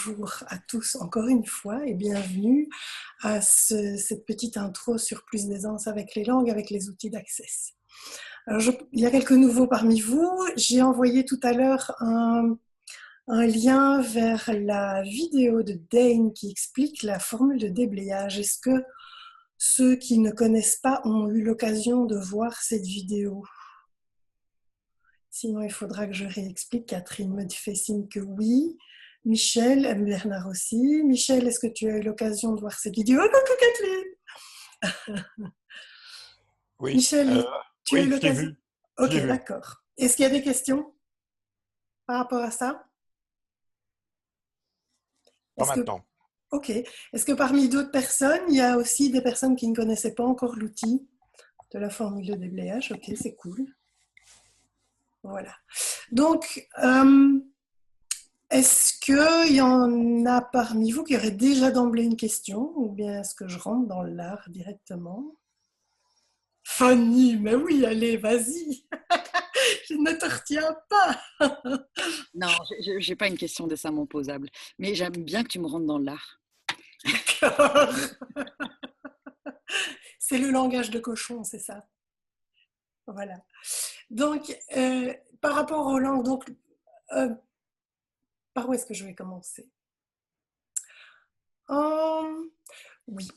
bonjour à tous encore une fois et bienvenue à cette petite intro sur Plus d'aisance avec les langues, avec les outils d'Access. Alors, il y a quelques nouveaux parmi vous. J'ai envoyé tout à l'heure un lien vers la vidéo de Dane qui explique la formule de déblayage. Est-ce que ceux qui ne connaissent pas ont eu l'occasion de voir cette vidéo? Sinon, il faudra que je réexplique. Catherine me fait signe que oui. Michel, Bernard aussi. Michel, est-ce que tu as eu l'occasion de voir cette vidéo? Oh, coucou Kathleen. Oui, Michel, tu as eu oui, je l'ai l'occasion? vu, je Ok, l'ai vu. d'accord. Est-ce qu'il y a des questions par rapport à ça? Pas Est-ce que, maintenant. ok. Est-ce que parmi d'autres personnes, il y a aussi des personnes qui ne connaissaient pas encore l'outil de la formule de déblayage? Ok, c'est cool. Voilà. Donc, est-ce qu'il y en a parmi vous qui auraient déjà d'emblée une question ou bien est-ce que je rentre dans l'art directement? Fanny, mais oui, allez, vas-y. Je ne te retiens pas. Non, je n'ai pas une question décemment posable, mais j'aime bien que tu me rentres dans l'art. D'accord. C'est le langage de cochon, c'est ça. Voilà. Donc, par rapport aux langues, donc, par où est-ce que je vais commencer? Oui.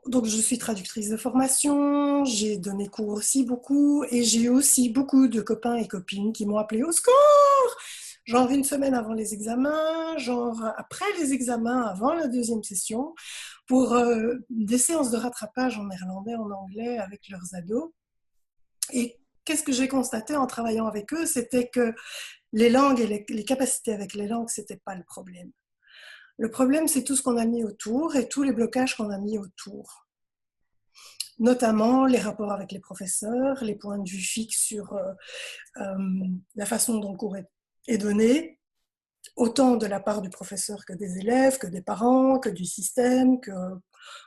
Donc, je suis traductrice de formation, j'ai donné cours aussi beaucoup et j'ai aussi beaucoup de copains et copines qui m'ont appelé au secours, genre une semaine avant les examens, genre après les examens, avant la deuxième session, pour des séances de rattrapage en néerlandais, en anglais avec leurs ados. Et qu'est-ce que j'ai constaté en travaillant avec eux? C'était que les langues et les capacités avec les langues, c'était pas le problème. Le problème, c'est tout ce qu'on a mis autour et tous les blocages qu'on a mis autour. Notamment les rapports avec les professeurs, les points de vue fixes sur la façon dont le cours est donné, autant de la part du professeur que des élèves, que des parents, que du système, que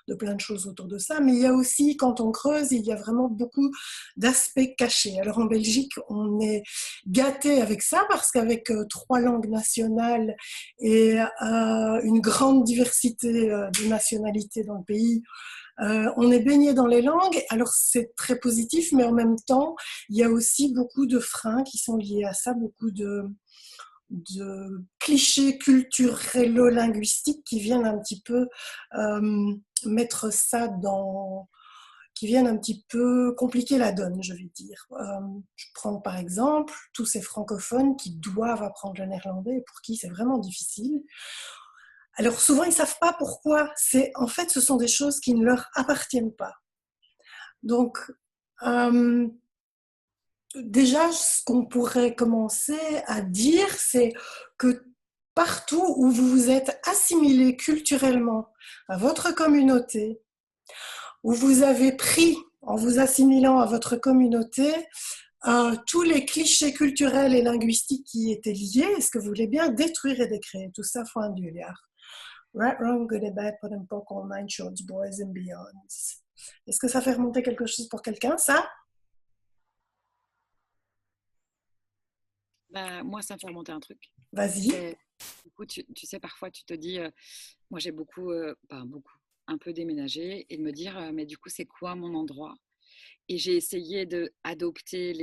de plein de choses autour de ça. Mais il y a aussi, quand on creuse, il y a vraiment beaucoup d'aspects cachés. Alors en Belgique, on est gâté avec ça parce qu'avec 3 langues nationales et une grande diversité de nationalités dans le pays, on est baigné dans les langues, alors c'est très positif, mais en même temps, il y a aussi beaucoup de freins qui sont liés à ça, beaucoup de clichés culturello-linguistiques qui viennent un petit peu mettre ça dans... qui viennent un petit peu compliquer la donne, je vais dire. Je prends par exemple tous ces francophones qui doivent apprendre le néerlandais et pour qui c'est vraiment difficile. Alors souvent, ils ne savent pas pourquoi. En fait, ce sont des choses qui ne leur appartiennent pas. Donc, déjà, ce qu'on pourrait commencer à dire, c'est que partout où vous vous êtes assimilé culturellement à votre communauté, où vous avez pris, en vous assimilant à votre communauté, tous les clichés culturels et linguistiques qui étaient liés, est-ce que vous voulez bien détruire et décréer tout ça från du jaar? Right, wrong, good and bad, put and poke, all nine shorts, boys and beyonds. Est-ce que ça fait remonter quelque chose pour quelqu'un, ça? Bah, moi, ça me fait remonter un truc. Vas-y. Du coup, tu sais, parfois, tu te dis, moi, j'ai beaucoup, un peu déménagé et de me dire, mais du coup, c'est quoi mon endroit? Et j'ai essayé d'adopter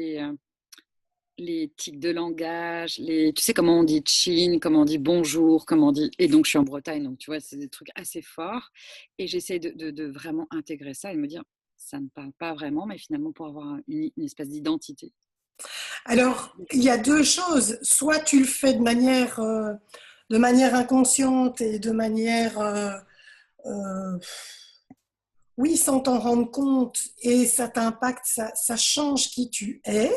les tics de langage, tu sais comment on dit chin, comment on dit bonjour, comment on dit... Et donc, je suis en Bretagne, donc tu vois, c'est des trucs assez forts. Et j'essaie de vraiment intégrer ça et de me dire, ça ne parle pas vraiment, mais finalement, pour avoir une espèce d'identité. Alors, il y a 2 choses. Soit tu le fais de manière inconsciente et de manière, oui, sans t'en rendre compte, et ça t'impacte, ça change qui tu es.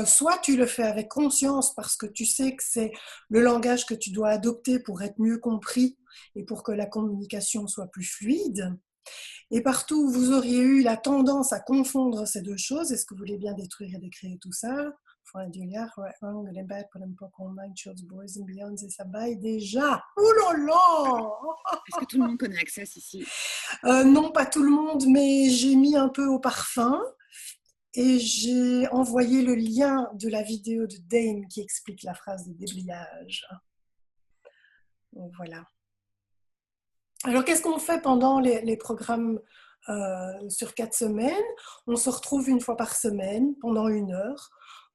Soit tu le fais avec conscience parce que tu sais que c'est le langage que tu dois adopter pour être mieux compris et pour que la communication soit plus fluide. Et partout où vous auriez eu la tendance à confondre ces 2 choses, est-ce que vous voulez bien détruire et décréer tout ça? Boys and Beyonds et ça baille déjà. Ouh là là! Est-ce que tout le monde connaît Access ici? Non, pas tout le monde, mais j'ai mis un peu au parfum et j'ai envoyé le lien de la vidéo de Dane qui explique la phrase de déblayage. Donc, voilà. Alors, qu'est-ce qu'on fait pendant les programmes sur 4 semaines? On se retrouve une fois par semaine pendant 1 heure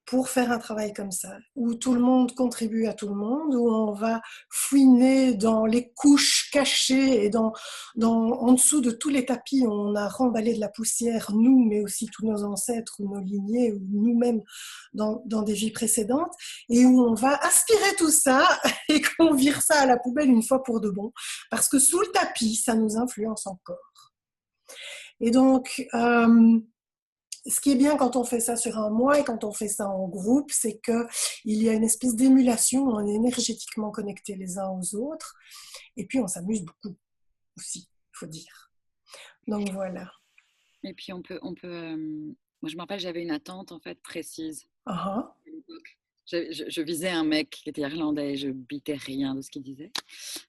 pour faire un travail comme ça, où tout le monde contribue à tout le monde, où on va fouiner dans les couches cachées et en dessous de tous les tapis, on a remballé de la poussière, nous, mais aussi tous nos ancêtres ou nos lignées, ou nous-mêmes dans des vies précédentes, et où on va aspirer tout ça et qu'on vire ça à la poubelle une fois pour de bon, parce que sous le tapis, ça nous influence encore. Et donc, ce qui est bien quand on fait ça sur un mois et quand on fait ça en groupe, c'est qu'il y a une espèce d'émulation, on est énergétiquement connectés les uns aux autres, et puis on s'amuse beaucoup aussi, il faut dire. Donc voilà. Et puis moi je me rappelle, j'avais une attente en fait précise. Uh-huh. Je visais un mec qui était irlandais et je bitais rien de ce qu'il disait.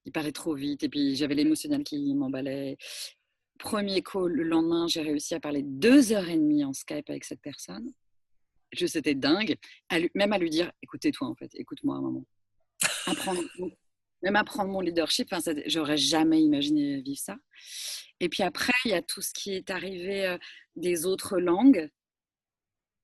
Il parlait trop vite et puis j'avais l'émotionnel qui m'emballait. Premier call, le lendemain, j'ai réussi à parler 2h30 en Skype avec cette personne. C'était dingue. Même à lui dire, écoutez-toi en fait, écoute-moi un moment. Même apprendre mon leadership, j'aurais jamais imaginé vivre ça. Et puis après, il y a tout ce qui est arrivé des autres langues.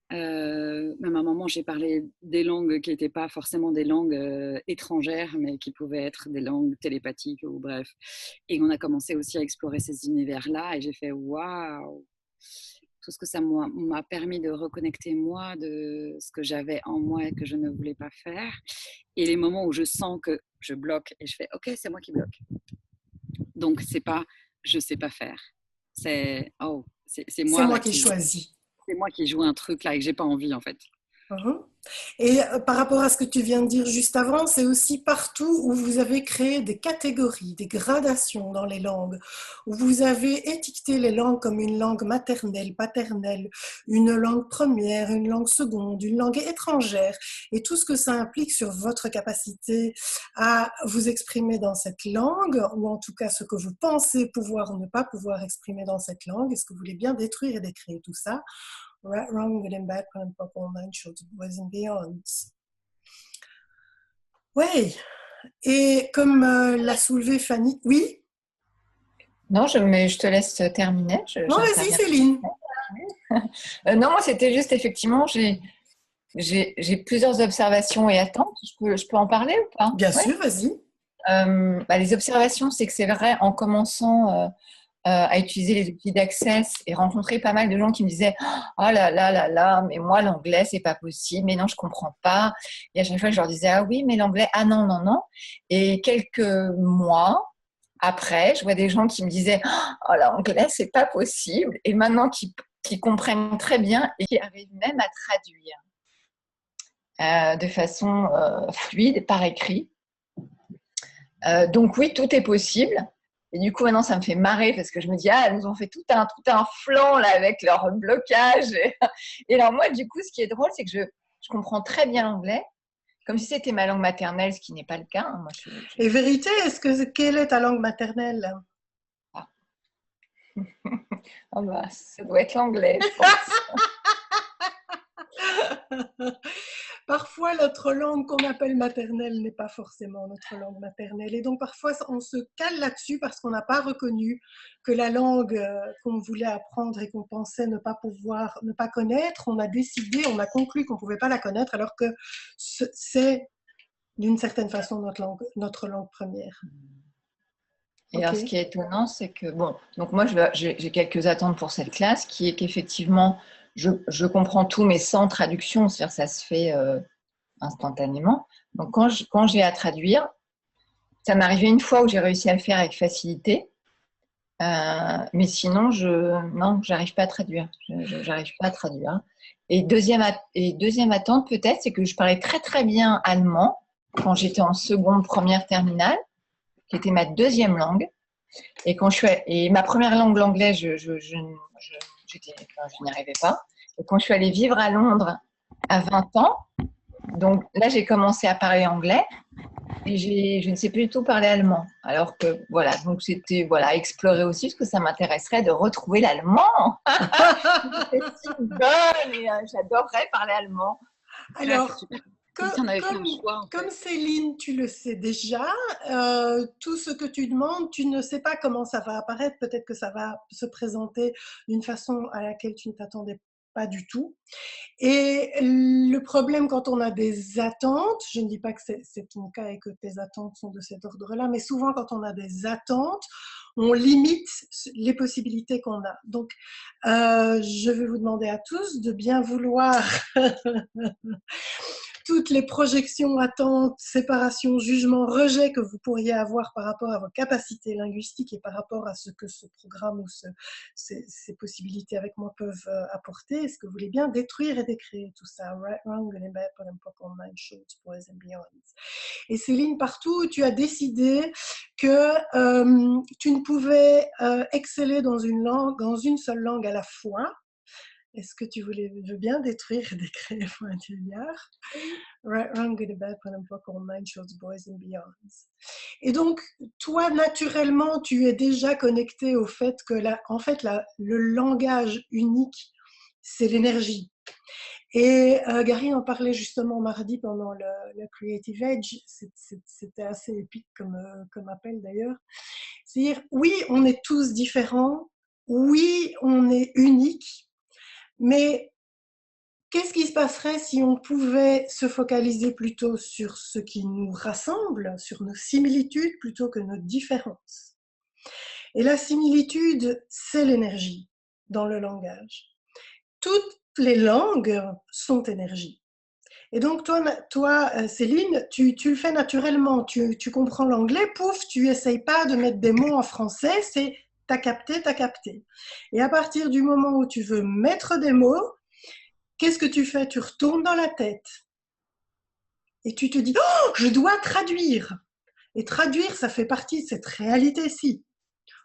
Même à un moment, j'ai parlé des langues qui n'étaient pas forcément des langues étrangères, mais qui pouvaient être des langues télépathiques ou bref. Et on a commencé aussi à explorer ces univers-là et j'ai fait waouh! Tout ce que ça m'a permis de reconnecter moi de ce que j'avais en moi et que je ne voulais pas faire. Et les moments où je sens que je bloque et je fais ok, c'est moi qui bloque. Donc, c'est pas je sais pas faire. C'est moi, c'est moi qui choisis. C'est moi qui joue un truc là et que j'ai pas envie en fait. Uh-huh. Et par rapport à ce que tu viens de dire juste avant, c'est aussi partout où vous avez créé des catégories, des gradations dans les langues, où vous avez étiqueté les langues comme une langue maternelle, paternelle, une langue première, une langue seconde, une langue étrangère, et tout ce que ça implique sur votre capacité à vous exprimer dans cette langue, ou en tout cas ce que vous pensez pouvoir ou ne pas pouvoir exprimer dans cette langue, est-ce que vous voulez bien détruire et décréer tout ça? Right, wrong, good and bad, current, purple, nine, short, boys and beyonds. Oui, et comme l'a soulevé Fanny, oui? Non, mais je te laisse terminer. Non, vas-y, Céline. Non, moi, c'était juste, effectivement, j'ai plusieurs observations et attentes. Je peux en parler ou pas? Bien sûr, vas-y. Les observations, c'est que c'est vrai, en commençant à utiliser les outils d'Access et rencontrer pas mal de gens qui me disaient « Oh là là là là, mais moi, l'anglais, c'est pas possible. Mais non, je comprends pas. » Et à chaque fois, je leur disais « Ah oui, mais l'anglais, ah non, non, non. » Et quelques mois après, je vois des gens qui me disaient « Oh, l'anglais, c'est pas possible. » Et maintenant, qui comprennent très bien et qui arrivent même à traduire de façon fluide, par écrit. Donc oui, tout est possible. Et du coup, maintenant, ça me fait marrer parce que je me dis, elles nous ont fait tout un flanc là, avec leur blocage. Et alors moi, du coup, ce qui est drôle, c'est que je comprends très bien l'anglais, comme si c'était ma langue maternelle, ce qui n'est pas le cas. Moi, Et vérité, quelle est ta langue maternelle? Oh bah, ça doit être l'anglais, je pense. Parfois, notre langue qu'on appelle maternelle n'est pas forcément notre langue maternelle. Et donc, parfois, on se cale là-dessus parce qu'on n'a pas reconnu que la langue qu'on voulait apprendre et qu'on pensait ne pas connaître, on a décidé, on a conclu qu'on ne pouvait pas la connaître, alors que c'est, d'une certaine façon, notre langue première. Et alors, ce qui est étonnant, c'est que, donc moi, j'ai quelques attentes pour cette classe, qui est qu'effectivement, je comprends tout, mais sans traduction, c'est-à-dire que ça se fait instantanément. Donc, quand j'ai à traduire, ça m'est arrivé une fois où j'ai réussi à le faire avec facilité, mais sinon, j'arrive pas à traduire. J'arrive pas à traduire. Et deuxième attente, peut-être, c'est que je parlais très, très bien allemand quand j'étais en seconde, première terminale, qui était ma deuxième langue. Et ma première langue, l'anglais, je n'y arrivais pas. Et quand je suis allée vivre à Londres à 20 ans, donc là, j'ai commencé à parler anglais et je ne sais plus du tout parler allemand. Alors que, voilà, donc c'était, explorer aussi, parce que ça m'intéresserait de retrouver l'allemand. C'est si bonne et j'adorerais parler allemand. Alors, Comme si on avait fait un choix, en comme fait. Céline, tu le sais déjà, tout ce que tu demandes, tu ne sais pas comment ça va apparaître. Peut-être que ça va se présenter d'une façon à laquelle tu ne t'attendais pas du tout. Et le problème quand on a des attentes, je ne dis pas que c'est ton cas et que tes attentes sont de cet ordre-là, mais souvent quand on a des attentes, on limite les possibilités qu'on a. Donc, je vais vous demander à tous de bien vouloir toutes les projections, attentes, séparations, jugements, rejets que vous pourriez avoir par rapport à vos capacités linguistiques et par rapport à ce que ce programme ou ces possibilités avec moi peuvent apporter. Est-ce que vous voulez bien détruire et décréer tout ça? Right, wrong, good and bad, put and poke, online, shorts, boys and beyond. Et Céline, partout, tu as décidé que tu ne pouvais exceller dans une langue, dans une seule langue à la fois. Est-ce que tu veux bien détruire et décréer Pointillard? Right, wrong, good and bad, put and poke, online, shorts, boys and beyonds. Et donc, toi, naturellement, tu es déjà connecté au fait que le langage unique, c'est l'énergie. Et Gary en parlait justement mardi pendant le Creative Edge. C'était assez épique comme appel d'ailleurs. C'est-à-dire, oui, on est tous différents. Oui, on est unique. Mais qu'est-ce qui se passerait si on pouvait se focaliser plutôt sur ce qui nous rassemble, sur nos similitudes plutôt que nos différences? Et la similitude, c'est l'énergie dans le langage. Toutes les langues sont énergie. Et donc, toi Céline, tu le fais naturellement. Tu comprends l'anglais, pouf, tu n'essayes pas de mettre des mots en français, c'est t'as capté, t'as capté. Et à partir du moment où tu veux mettre des mots, qu'est-ce que tu fais? Tu retournes dans la tête et tu te dis « Oh, je dois traduire !» Et traduire, ça fait partie de cette réalité-ci.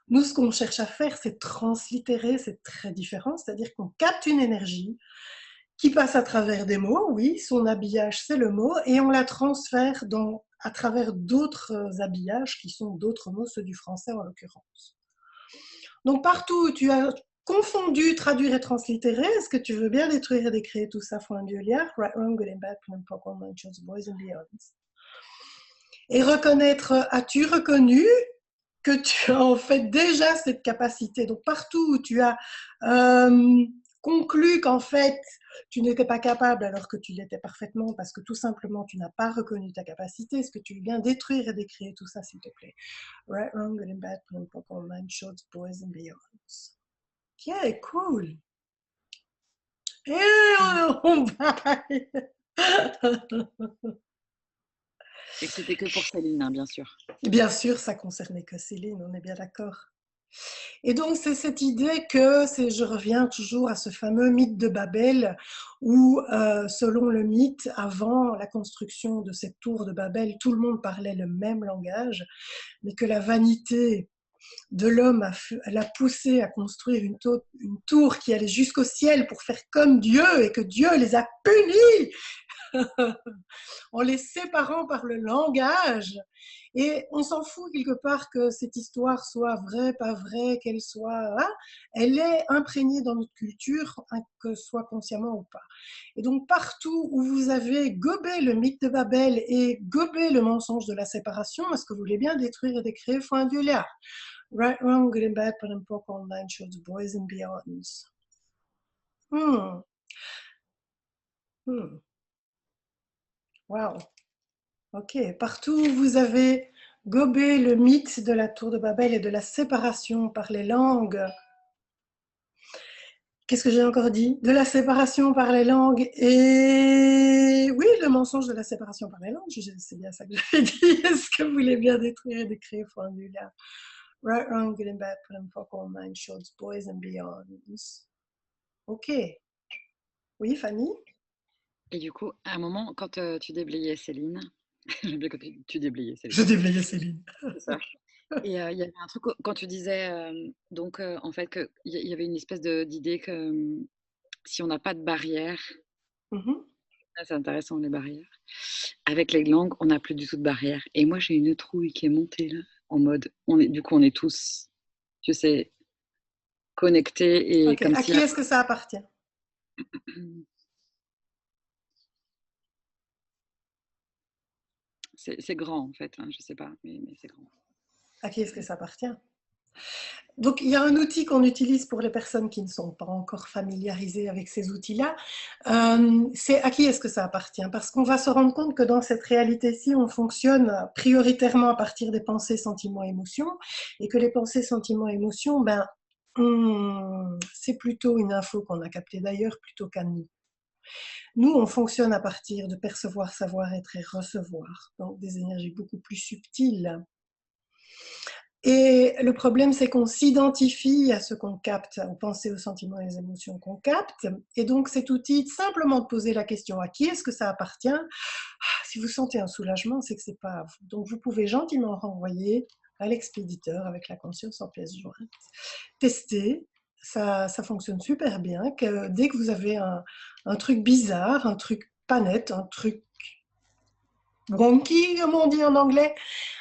Nous, ce qu'on cherche à faire, c'est translittérer, c'est très différent, c'est-à-dire qu'on capte une énergie qui passe à travers des mots, oui, son habillage, c'est le mot, et on la transfère à travers d'autres habillages qui sont d'autres mots, ceux du français en l'occurrence. Donc, partout où tu as confondu traduire et translittérer, est-ce que tu veux bien détruire et décréer tout ça, point Dioliard, right, wrong, good and bad, point, pop, online, chose, boys and beyonds. Et reconnaître, as-tu reconnu que tu as en fait déjà cette capacité? Donc partout où tu as conclu qu'en fait tu n'étais pas capable alors que tu l'étais parfaitement parce que tout simplement tu n'as pas reconnu ta capacité, est-ce que tu veux bien détruire et décrire tout ça s'il te plaît? Right, wrong, good and bad, point, pop, online, shorts, boys and beyonds. Ok, cool. Et on baille. Et que c'était que pour Céline, hein, bien sûr. Bien sûr, ça concernait que Céline, on est bien d'accord. Et donc, c'est cette idée que, je reviens toujours à ce fameux mythe de Babel, où, selon le mythe, avant la construction de cette tour de Babel, tout le monde parlait le même langage, mais que la vanité de l'homme l'a poussé à construire une tour qui allait jusqu'au ciel pour faire comme Dieu, et que Dieu les a punis en les séparant par le langage. Et on s'en fout quelque part que cette histoire soit vraie, pas vraie, qu'elle soit... Hein, elle est imprégnée dans notre culture, hein, que ce soit consciemment ou pas. Et donc partout où vous avez gobé le mythe de Babel et gobé le mensonge de la séparation, est-ce que vous voulez bien détruire et décréer? Faut un Dieu là. Right, wrong, good and bad, put and poke, online, shows, boys and beyonds. Wow. Ok, partout où vous avez gobé le mythe de la tour de Babel et de la séparation par les langues. Qu'est-ce que j'ai encore dit? De la séparation par les langues et... Oui, le mensonge de la séparation par les langues, c'est bien ça que j'avais dit. Est-ce que vous voulez bien détruire et décrire formulaire? Right, wrong, good and bad, put and poke, online, shorts, boys and beyonds. Ok. Oui, Fanny? Et du coup, à un moment, quand tu déblayais Céline, j'aime bien quand tu déblayais Céline. Je déblayais Céline. C'est ça. Et il y avait un truc quand tu disais, donc en fait, qu'il y avait une espèce d'idée que si on n'a pas de barrière, c'est intéressant les barrières, avec les langues, on n'a plus du tout de barrière. Et moi, j'ai une trouille qui est montée là, en mode, du coup, on est tous, je sais, connectés. Et okay. À qui est-ce que ça appartient? c'est grand en fait, hein, je ne sais pas, mais c'est grand. À qui est-ce que ça appartient? Donc, il y a un outil qu'on utilise pour les personnes qui ne sont pas encore familiarisées avec ces outils-là. C'est à qui est-ce que ça appartient? Parce qu'on va se rendre compte que dans cette réalité-ci, on fonctionne prioritairement à partir des pensées, sentiments, émotions, et que les pensées, sentiments, émotions, ben, c'est plutôt une info qu'on a captée d'ailleurs plutôt qu'à nous. Nous, on fonctionne à partir de percevoir, savoir, être et recevoir, donc des énergies beaucoup plus subtiles. Et le problème, c'est qu'on s'identifie à ce qu'on capte, aux pensées, aux sentiments et aux émotions qu'on capte. Et donc, cet outil, simplement de poser la question à qui est-ce que ça appartient, si vous sentez un soulagement, c'est que c'est pas à vous. Donc, vous pouvez gentiment renvoyer à l'expéditeur avec la conscience en pièce jointe. Testez, ça fonctionne super bien. Que dès que vous avez un truc bizarre, un truc pas net, un truc wonky, comme on dit en anglais,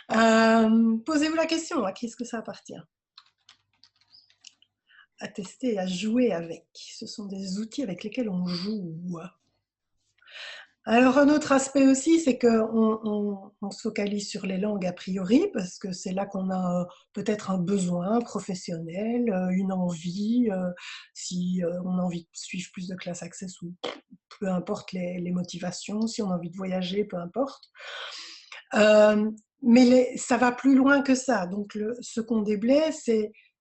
posez-vous la question, à qui est-ce que ça appartient? À tester, à jouer avec. Ce sont des outils avec lesquels on joue. Alors, un autre aspect aussi, c'est qu'on se focalise sur les langues a priori, parce que c'est là qu'on a peut-être un besoin professionnel, une envie, si on a envie de suivre plus de classe access ou peu importe les motivations, si on a envie de voyager, peu importe. Mais ça va plus loin que ça. Donc, ce qu'on déblaye,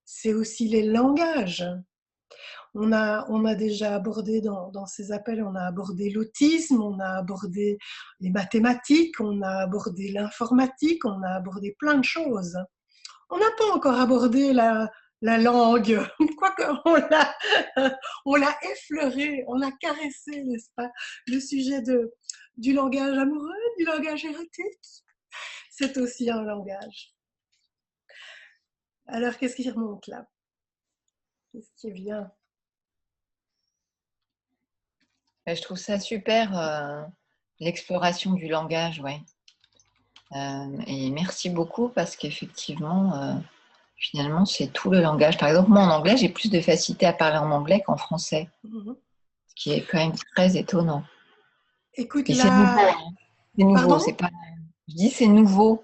c'est aussi les langages. On a déjà abordé dans ces appels, on a abordé l'autisme, on a abordé les mathématiques, on a abordé l'informatique, on a abordé plein de choses. On n'a pas encore abordé la langue, quoique on l'a effleuré, on a caressé, n'est-ce pas, le sujet du langage amoureux, du langage érotique. C'est aussi un langage. Alors, qu'est-ce qui remonte là? Qu'est-ce qui vient? Je trouve ça super, l'exploration du langage, ouais. Et merci beaucoup parce qu'effectivement, finalement, c'est tout le langage. Par exemple, moi, en anglais, j'ai plus de facilité à parler en anglais qu'en français, ce qui est quand même très étonnant. Écoute, et c'est nouveau, hein. C'est nouveau, c'est pas... Je dis c'est nouveau.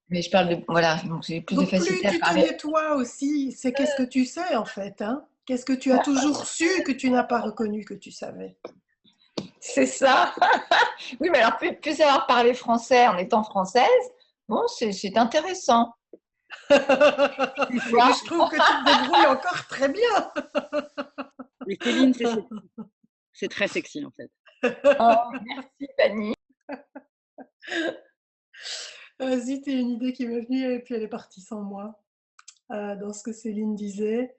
Mais je parle de... Voilà, donc j'ai plus de facilité à parler. Plus tu te nettoies aussi, c'est qu'est-ce que tu sais en fait, hein? Qu'est-ce que tu as toujours su que tu n'as pas reconnu que tu savais? C'est ça. Oui, mais alors plus savoir parler français en étant française, bon, c'est intéressant. Je trouve que tu te débrouilles encore très bien. Et Céline, c'est très sexy en fait. Oh, merci Fanny. Vas-y, t'es une idée qui m'est venue et puis elle est partie sans moi. Dans ce que Céline disait.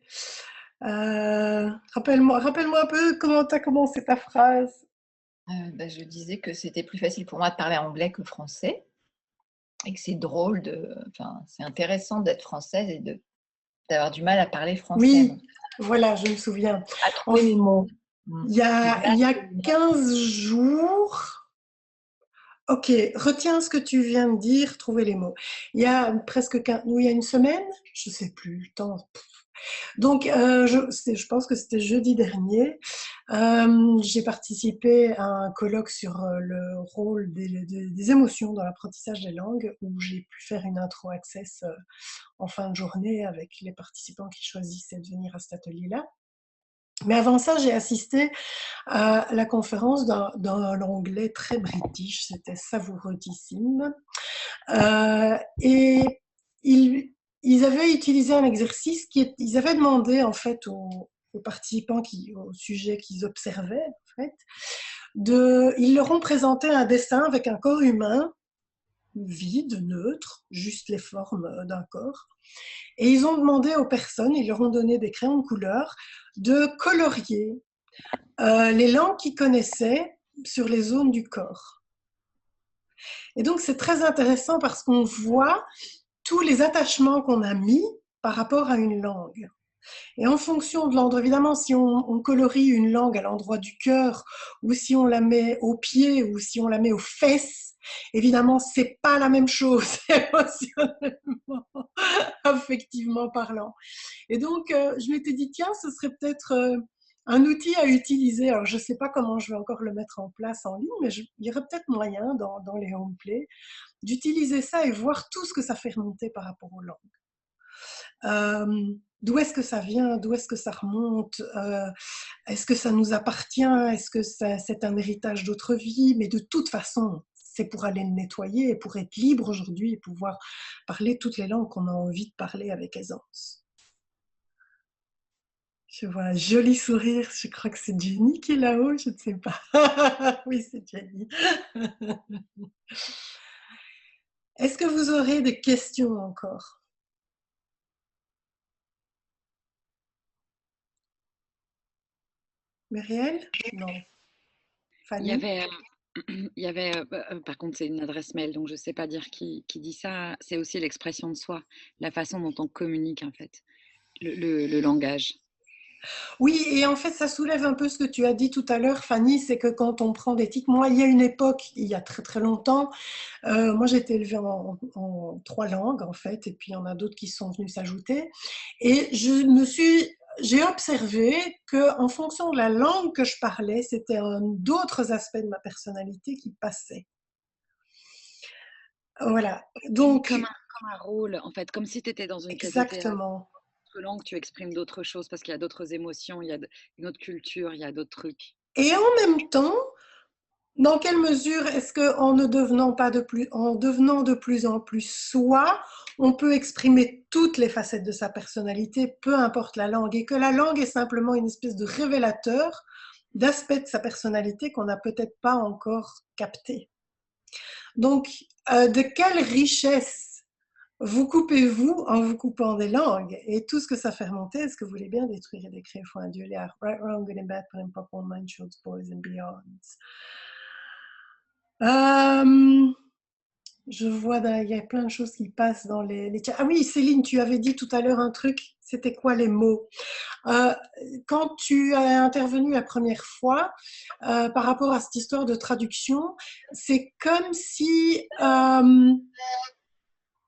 Rappelle-moi un peu comment tu as commencé ta phrase. Je disais que c'était plus facile pour moi de parler anglais que français et que c'est drôle c'est intéressant d'être française et d'avoir du mal à parler français. Oui, voilà, je me souviens. À trouver les mots. Il y a 15 jours. Ok, retiens ce que tu viens de dire, trouver les mots. Il y a il y a une semaine, je ne sais plus, le temps. Donc, je pense que c'était jeudi dernier, j'ai participé à un colloque sur le rôle des émotions dans l'apprentissage des langues, où j'ai pu faire une intro access en fin de journée avec les participants qui choisissaient de venir à cet atelier-là. Mais avant ça, j'ai assisté à la conférence d'un anglais très british, c'était savoureux-tissime. Et ils avaient utilisé un exercice ils avaient demandé en fait aux participants au sujet qu'ils observaient, en fait, ils leur ont présenté un dessin avec un corps humain vide, neutre, juste les formes d'un corps. Et ils ont demandé aux personnes, ils leur ont donné des crayons de couleur, de colorier les langues qu'ils connaissaient sur les zones du corps. Et donc, c'est très intéressant parce qu'on voit tous les attachements qu'on a mis par rapport à une langue. Et en fonction de l'endroit, évidemment, si on colorie une langue à l'endroit du cœur, ou si on la met aux pieds, ou si on la met aux fesses, évidemment, c'est pas la même chose, émotionnellement, affectivement parlant. Et donc, je m'étais dit, tiens, ce serait peut-être un outil à utiliser. Alors, je ne sais pas comment je vais encore le mettre en place en ligne, mais il y aurait peut-être moyen dans les homeplays d'utiliser ça et voir tout ce que ça fait remonter par rapport aux langues. D'où est-ce que ça vient? D'où est-ce que ça remonte? Est-ce que ça nous appartient? Est-ce que c'est un héritage d'autres vies? Mais de toute façon, c'est pour aller le nettoyer et pour être libre aujourd'hui et pouvoir parler toutes les langues qu'on a envie de parler avec aisance. Je vois un joli sourire, je crois que c'est Jenny qui est là-haut, je ne sais pas. Oui, c'est Jenny. Est-ce que vous aurez des questions encore? Myriel? Non. Il y Fanny? avait, par contre, c'est une adresse mail, donc je ne sais pas dire qui dit ça. C'est aussi l'expression de soi, la façon dont on communique, en fait, le langage. Oui, et en fait, ça soulève un peu ce que tu as dit tout à l'heure, Fanny, c'est que quand on prend des tics, moi, il y a une époque, il y a très très longtemps, moi j'ai été élevée en 3 langues, en fait, et puis il y en a d'autres qui sont venus s'ajouter, et j'ai observé qu'en fonction de la langue que je parlais, c'était d'autres aspects de ma personnalité qui passaient. Voilà, donc, Comme un rôle, en fait, comme si tu étais dans une pièce de théâtre. exactement. Langue, tu exprimes d'autres choses parce qu'il y a d'autres émotions, il y a une autre culture, il y a d'autres trucs. Et en même temps, dans quelle mesure est-ce qu'en ne devenant pas en devenant de plus en plus soi, on peut exprimer toutes les facettes de sa personnalité, peu importe la langue, et que la langue est simplement une espèce de révélateur d'aspects de sa personnalité qu'on n'a peut-être pas encore capté. Donc, de quelle richesse vous coupez-vous en vous coupant des langues et tout ce que ça fait remonter? Est-ce que vous voulez bien détruire et décrire Foin Dieu, right, wrong, good and bad, put and pop, all mind, shorts, boys and beyonds? Je vois, il y a plein de choses qui passent dans les chats. Ah oui, Céline, tu avais dit tout à l'heure un truc, c'était quoi les mots? Quand tu as intervenu la première fois par rapport à cette histoire de traduction, c'est comme si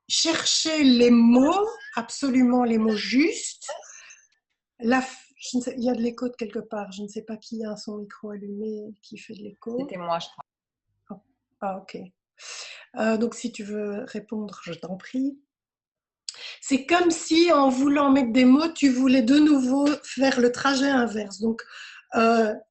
chercher les mots, absolument les mots justes, il y a de l'écho de quelque part, je ne sais pas qui a son micro allumé, qui fait de l'écho. C'était moi, je crois. Oh. Ah, ok. Donc, si tu veux répondre, je t'en prie. C'est comme si, en voulant mettre des mots, tu voulais de nouveau faire le trajet inverse. Donc,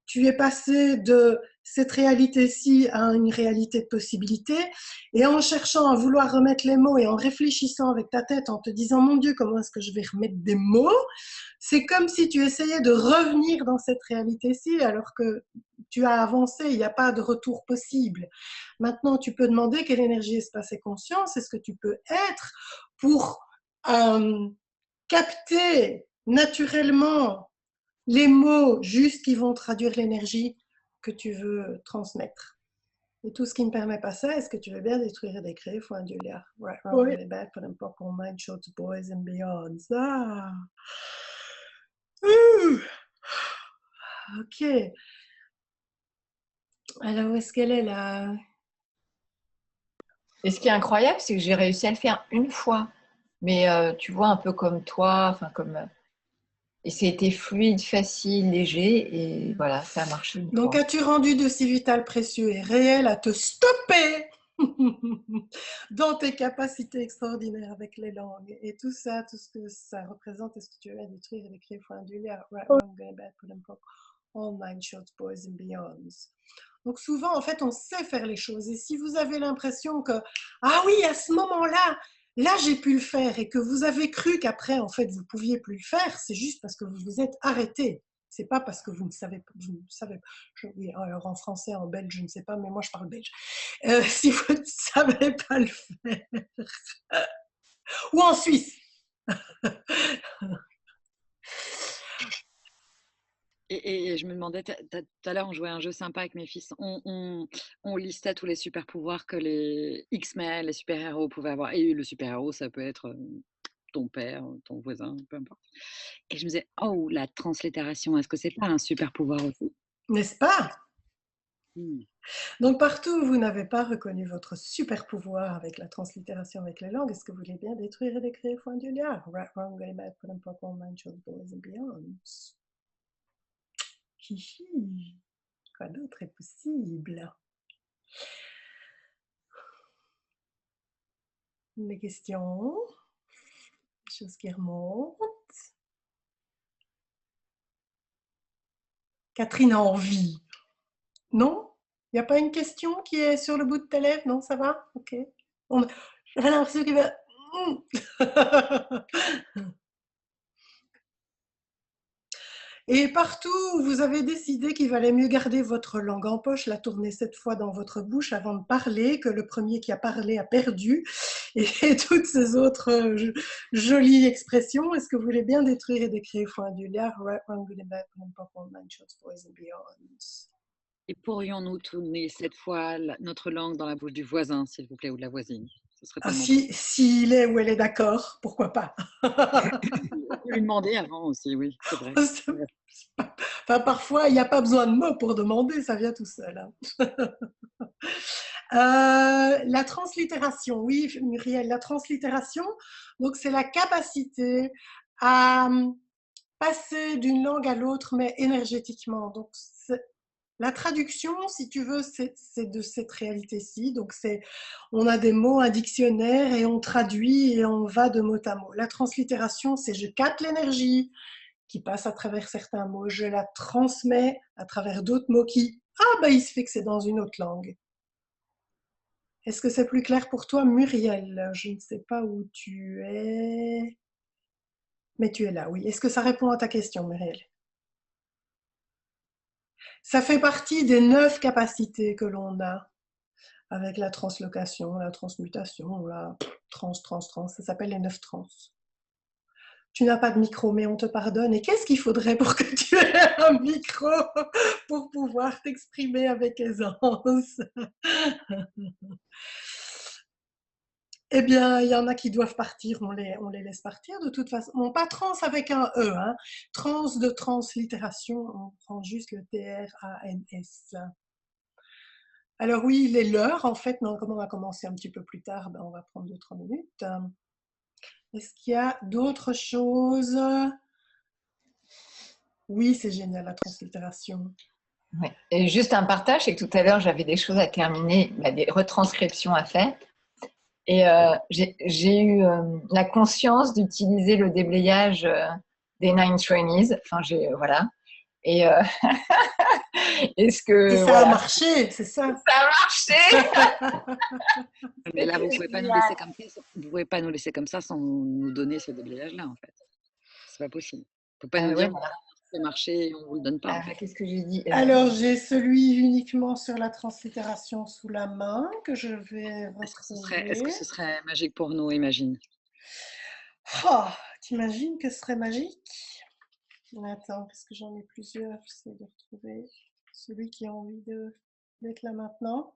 tu es passé de cette réalité-ci à une réalité de possibilités, et en cherchant à vouloir remettre les mots et en réfléchissant avec ta tête, en te disant, mon Dieu, comment est-ce que je vais remettre des mots? C'est comme si tu essayais de revenir dans cette réalité-ci, alors que tu as avancé, il n'y a pas de retour possible. Maintenant, tu peux demander quelle énergie, espace et conscience est-ce que tu peux être pour capter naturellement les mots justes qui vont traduire l'énergie que tu veux transmettre. Et tout ce qui ne permet pas ça, est-ce que tu veux bien détruire et décréer? Faut un Julia. Right, wrong, really bad, put them pop, all mind, shorts, boys and beyonds. Ah. Ok. Alors, où est-ce qu'elle est là? Et ce qui est incroyable, c'est que j'ai réussi à le faire une fois. Mais tu vois, un peu comme toi, enfin comme. Et c'était fluide, facile, léger, et voilà, ça a marché une Donc, fois. as-tu rendu de si vital, précieux et réel à te stopper dans tes capacités extraordinaires avec les langues et tout ça, tout ce que ça représente, est-ce que tu vas détruire et décrire right, wrong, good, bad, put and pop, all mind, shorts, boys and beyonds. Donc souvent, en fait, on sait faire les choses. Et si vous avez l'impression que, ah oui, à ce moment-là, là, j'ai pu le faire, et que vous avez cru qu'après, en fait, vous pouviez plus le faire, c'est juste parce que vous vous êtes arrêté. C'est pas parce que vous ne savez pas. Oui, alors en français, en belge, je ne sais pas, mais moi, je parle belge. Si vous ne savez pas le faire. Ou en Suisse. Et je me demandais, tout à l'heure, on jouait à un jeu sympa avec mes fils. On listait tous les super pouvoirs que les X-Men, les super-héros pouvaient avoir. Et le super-héros, ça peut être ton père, ton voisin, peu importe. Et je me disais, oh, la translittération, est-ce que c'est pas un super pouvoir aussi? N'est-ce pas? Hmm. Donc partout où vous n'avez pas reconnu votre super pouvoir avec la translittération avec les langues, est-ce que vous voulez bien détruire et décrire Foin Julia? Right, wrong, good, bad, put and pop, all mind, shorts, boys and beyonds. Hihi. Quoi d'autre est possible? Des questions? Des choses qui remontent? Catherine a envie. Non? Il n'y a pas une question qui est sur le bout de tes lèvres? Non, ça va? Ok. J'avais l'impression qu'il va... Et partout où vous avez décidé qu'il valait mieux garder votre langue en poche, la tourner 7 fois dans votre bouche avant de parler, que le premier qui a parlé a perdu, et toutes ces autres jolies expressions, est-ce que vous voulez bien détruire et décrire Foindulaire, right, wrong, good and bad, nine shots, boys and beyonds? Et pourrions-nous tourner cette fois notre langue dans la bouche du voisin, s'il vous plaît, ou de la voisine? Ce serait tellement s'il est ou elle est d'accord, pourquoi pas? On peut lui demander avant aussi, oui, c'est vrai. Enfin, parfois, il n'y a pas besoin de mots pour demander, ça vient tout seul. La translittération, oui, Muriel, la translittération, donc c'est la capacité à passer d'une langue à l'autre, mais énergétiquement. Donc, la traduction, si tu veux, c'est de cette réalité-ci. Donc, on a des mots, un dictionnaire, et on traduit et on va de mot à mot. La translittération, c'est je capte l'énergie qui passe à travers certains mots, je la transmets à travers d'autres mots qui, il se fait que c'est dans une autre langue. Est-ce que c'est plus clair pour toi, Muriel? Je ne sais pas où tu es, mais tu es là, oui. Est-ce que ça répond à ta question, Muriel? Ça fait partie des 9 capacités que l'on a avec la translocation, la transmutation, la trans, ça s'appelle les 9 trans. Tu n'as pas de micro, mais on te pardonne. Et qu'est-ce qu'il faudrait pour que tu aies un micro pour pouvoir t'exprimer avec aisance? Eh bien, il y en a qui doivent partir, on les laisse partir de toute façon. Non, pas trans avec un E, hein. Trans de translittération, on prend juste le T-R-A-N-S. Alors oui, il est l'heure, en fait, mais comme on va commencer un petit peu plus tard, on va prendre 2-3 minutes. Est-ce qu'il y a d'autres choses? Oui, c'est génial, la translittération. Ouais. Et juste un partage, c'est que tout à l'heure, j'avais des choses à terminer, des retranscriptions à faire. Et j'ai eu la conscience d'utiliser le déblayage des 9 trainees. Enfin, voilà. Et est-ce que et ça a marché, c'est ça? Ça a marché. Mais là, vous pouvez pas nous laisser comme ça. Vous pouvez pas nous laisser comme ça sans nous donner ce déblayage-là, en fait. C'est pas possible. Vous pouvez pas nous dire voilà. ça a marché et on vous le donne pas. En fait. Qu'est-ce que j'ai dit? Alors, j'ai celui uniquement sur la translittération sous la main que je vais retrouver. Est-ce que ce serait magique pour nous, imagine? Oh, t'imagines que ce serait magique? Attends, parce que j'en ai plusieurs, j'essaie de retrouver celui qui a envie d'être là maintenant.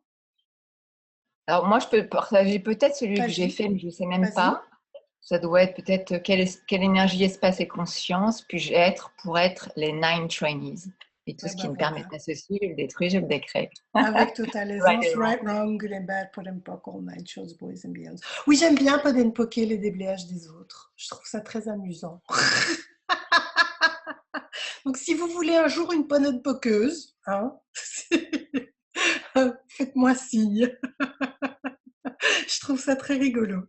Alors, moi, je peux partager peut-être celui que j'ai fait, mais je ne sais même pas. Ça doit être peut-être quelle énergie, espace et conscience puis-je être pour être les 9 trainees. Et tout ce qui me permet d'associer, je le détruis, je le décrète. Avec totale aisance, right, wrong, good and bad, put and poke, all 9 shows, boys and beyonds. Oui, j'aime bien put and poker les déblayages des autres. Je trouve ça très amusant. Donc, si vous voulez un jour une put and pokeuse, hein, faites-moi signe. Je trouve ça très rigolo.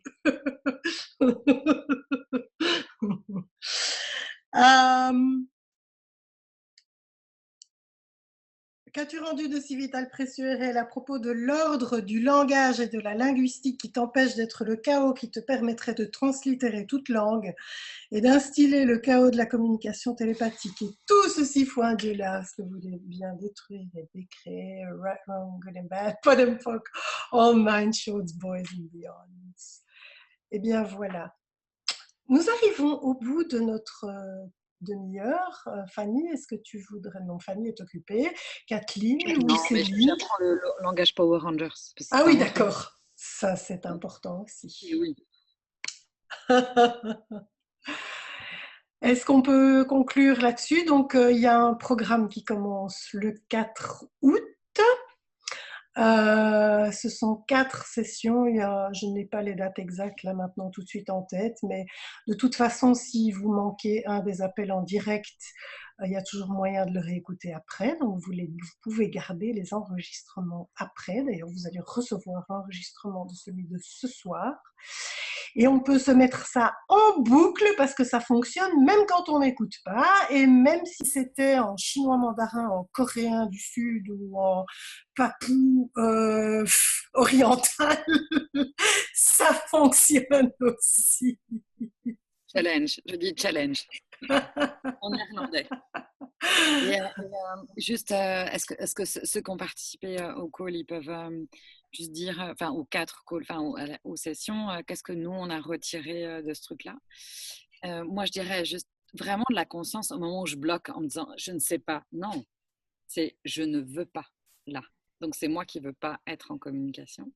Qu'as-tu rendu de si vital, précieux et réel à propos de l'ordre du langage et de la linguistique qui t'empêche d'être le chaos qui te permettrait de translittérer toute langue et d'instiller le chaos de la communication télépathique? Et tout ceci Foindulaire, ce que vous voulez bien détruire et décréer, right, wrong, good and bad, put and poke, all 9 shows, boys and beyonds. Eh bien voilà. Nous arrivons au bout de notre demi-heure. Fanny, est-ce que tu voudrais... Non, Fanny est occupée. Kathleen ou Céline? J'apprends le langage Power Rangers. Ah oui, d'accord. Ça, c'est important aussi. Oui. Est-ce qu'on peut conclure là-dessus? Donc, il y a un programme qui commence le 4 août. Ce sont 4 sessions. Je n'ai pas les dates exactes là maintenant tout de suite en tête, mais de toute façon, si vous manquez un des appels en direct, il y a toujours moyen de le réécouter après. Donc, vous pouvez garder les enregistrements après. D'ailleurs, vous allez recevoir l'enregistrement de celui de ce soir. Et on peut se mettre ça en boucle parce que ça fonctionne même quand on n'écoute pas. Et même si c'était en chinois mandarin, en coréen du Sud ou en papou oriental, ça fonctionne aussi. Challenge, je dis challenge. En néerlandais. Juste, est-ce que ceux qui ont participé au call, ils peuvent juste dire, enfin aux 4 calls, enfin aux sessions, qu'est-ce que nous on a retiré de ce truc-là? Moi, je dirais juste vraiment de la conscience au moment où je bloque en me disant je ne sais pas. Non, c'est je ne veux pas là. Donc c'est moi qui veux pas être en communication.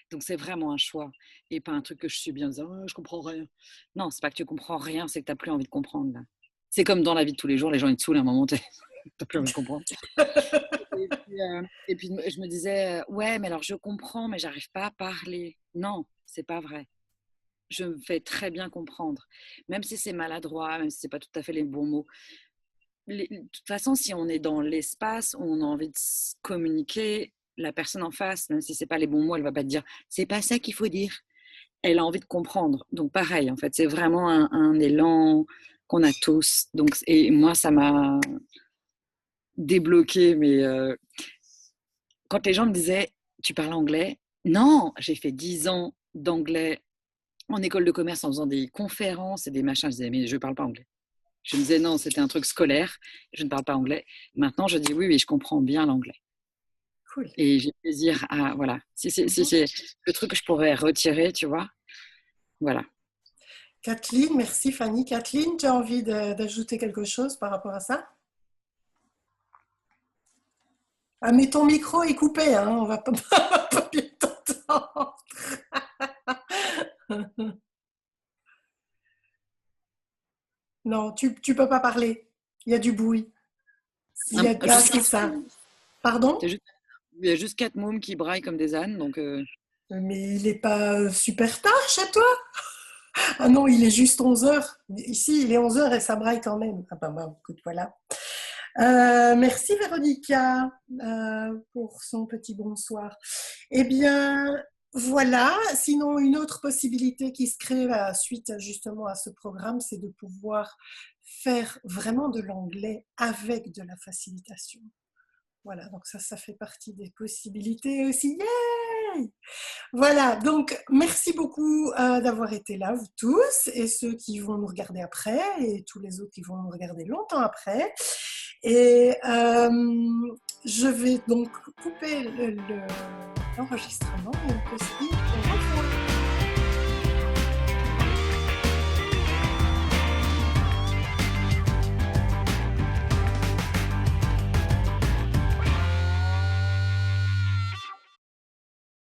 Donc c'est vraiment un choix et pas un truc que je subis en disant oh, je comprends rien. Non, c'est pas que tu comprends rien, c'est que tu n'as plus envie de comprendre là. C'est comme dans la vie de tous les jours, les gens ils te saoulent à un moment, tu n'as plus envie de comprendre. Et puis je me disais ouais, mais alors je comprends, mais j'arrive pas à parler. Non, c'est pas vrai. Je me fais très bien comprendre, même si c'est maladroit, même si c'est pas tout à fait les bons mots. De toute façon, si on est dans l'espace où on a envie de communiquer, la personne en face, même si c'est pas les bons mots, elle va pas te dire c'est pas ça qu'il faut dire. Elle a envie de comprendre. Donc pareil, en fait, c'est vraiment un élan qu'on a tous. Donc, et moi, ça m'a débloqué. Mais quand les gens me disaient tu parles anglais, non, j'ai fait 10 ans d'anglais en école de commerce en faisant des conférences et des machins. Je disais mais je parle pas anglais. Je me disais non, c'était un truc scolaire, je ne parle pas anglais. Maintenant, je dis oui, je comprends bien l'anglais. Cool. Et j'ai plaisir à, voilà, si c'est le truc que je pourrais retirer, tu vois, voilà. Kathleen, merci Fanny. Kathleen, tu as envie d'ajouter quelque chose par rapport à ça? Ah, mais ton micro est coupé, hein, on va pas bien t'entendre. Non, tu peux pas parler. Il y a du bruit. Il y a c'est ça. Pardon? Il y a juste 4 mômes qui braillent comme des ânes, donc. Mais il n'est pas super tard chez toi? Ah non, il est juste 11h. Ici, il est 11h et ça braille quand même. Ah ben, écoute, voilà. Merci Véronica pour son petit bonsoir. Eh bien, voilà. Sinon, une autre possibilité qui se crée suite justement à ce programme, c'est de pouvoir faire vraiment de l'anglais avec de la facilitation. Voilà, donc ça fait partie des possibilités aussi. Yay! Voilà, donc merci beaucoup d'avoir été là, vous tous, et ceux qui vont nous regarder après, et tous les autres qui vont nous regarder longtemps après. Et je vais donc couper l'enregistrement et on peut se dire